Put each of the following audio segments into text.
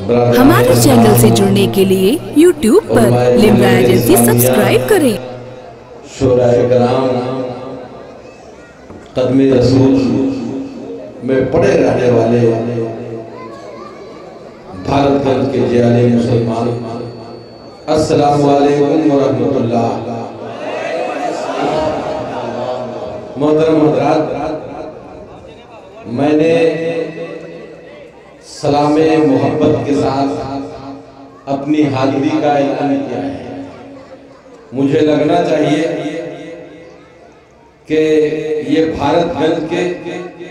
हमारे चैनल से जुड़ने के लिए YouTube पर लिम्रा एजेंसी सब्सक्राइब करें। कदमे रसूल में पड़े रहने वाले भारत के जियाले मुसलमान, अस्सलामु अलैकुम व रहमतुल्लाह। मोहतरम हज़रात, मैंने सलामे मोहब्बत के साथ अपनी हाजिरी का ऐलान किया है। मुझे लगना चाहिए कि ये भारतगंज के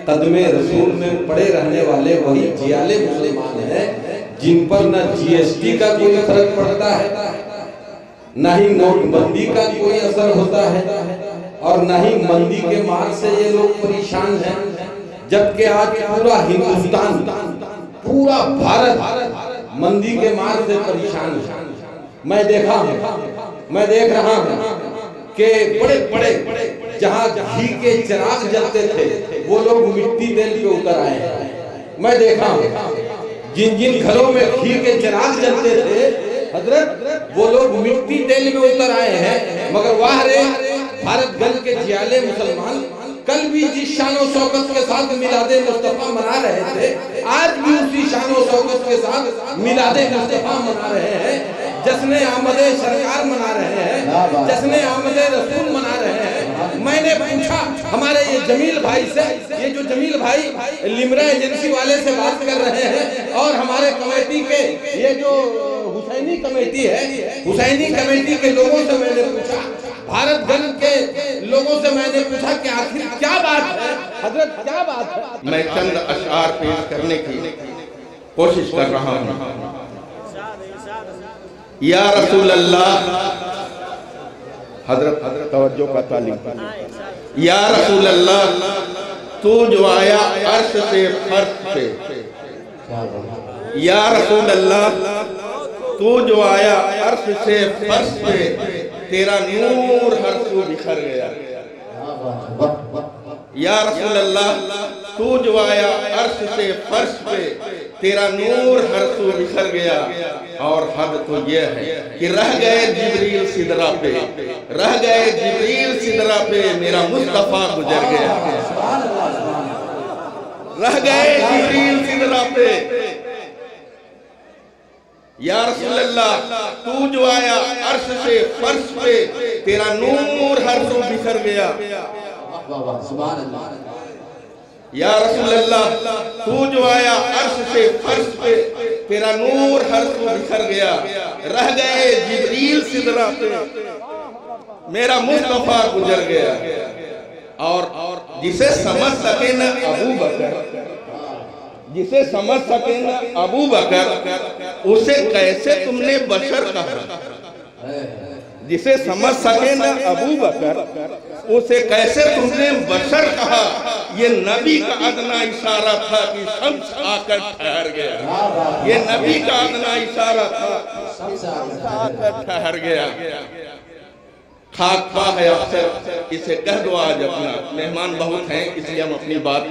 कदमे रसूल में पड़े रहने वाले वही जियाले मुसलमान हैं जिन पर न जीएसटी का कोई फर्क पड़ता है, न ही नोटबंदी का कोई असर होता है और न ही मंदी के मार से ये लोग परेशान हैं, जबकि आज पूरा हिंदुस्तान, पूरा भारत मंदी के मार से परेशान है। मैं देख रहा हूँ कि बड़े बड़े जहाँ घी के चिराग जलते थे वो लोग मिट्टी तेल पे उतर आए हैं। मैं देखा हूँ जिन घरों में घी के चिराग जलते थे हजरत, वो लोग मिट्टी तेल में उतर आए हैं। मगर वाह रे, भारतगंज के जियाले मुसलमान कल भी जिस शानो शौकत के साथ मिलादे मुस्तफा मना रहे थे, आज भी उसी शानो शौकत के साथ मिलादे मुस्तफा मना रहे हैं, जश्न आमदे सरकार मना रहे हैं, जश्न आमदे रसूल मना रहे हैं। मैंने पूछा हमारे ये जमील भाई से, ये जो जमील भाई लिम्रा एजेंसी वाले से बात कर रहे हैं और हमारे कमेटी के ये जो हुसैनी कमेटी है, हुसैनी कमेटी के लोगों से मैंने पूछा, भारतगंज के लोगों से मैंने पूछा कि आखिर क्या बात है हजरत, क्या बात है। मैं चंद अशआर पेश करने की कोशिश कर रहा हूँ। या रसूल अल्लाह, हजरत तवज्जो का तालीम। या रसूल अल्लाह, तू जो आया अर्श से फर्श पे। या रसूल अल्लाह, तू जो आया अर्श से फर्श पे, तेरा नूर हर सू बिखर गया। या रसूल अल्लाह, तू जो आया अर्श से फर्श पे, तेरा नूर हर सू बिखर गया। और हद तो यह है कि रह गए जिब्रील सिदरा पे, रह गए जिब्रील सिदरा पे, मेरा मुस्तफा गुजर गया। रह गए जिब्रील सिदरा पे। या रसूल अल्लाह, तू जो आया अर्श से फर्श पे, तेरा नूर हर सू बिखर गया। या रसूल अल्लाह, तू जो आया अर्श से फर्श पे, तेरा नूर हर सू बिखर गया। रह गए जिब्रील सिदरा पे, मेरा मुस्तफा गुजर गया। और जिसे समझ सके न अबू बकर, जिसे समझ सके न अबू बकर, उसे कैसे तुमने बशर कहा। जिसे समझ सके न अबू बकर, उसे कैसे तुमने बशर कहा। ये नबी का अदना इशारा था कि शम्स आकर ठहर गया। ये नबी का अदना इशारा था, शम्स आकर ठहर गया। खाक पा है अफसर, इसे कह दो आज अपना। मेहमान बहुत हैं इसलिए हम अपनी बात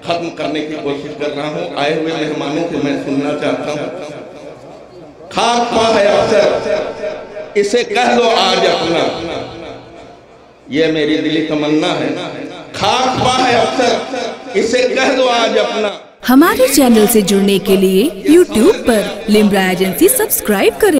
खत्म करने की कोशिश कर रहा हूँ। आए हुए मेहमानों से मैं सुनना चाहता हूँ। खाक पा है अफसर, इसे कह दो आज अपना, ये मेरी दिली तमन्ना है। खाक पा है अफसर, इसे कह दो आज अपना। हमारे चैनल से जुड़ने के लिए YouTube पर लिम्रा एजेंसी सब्सक्राइब करें।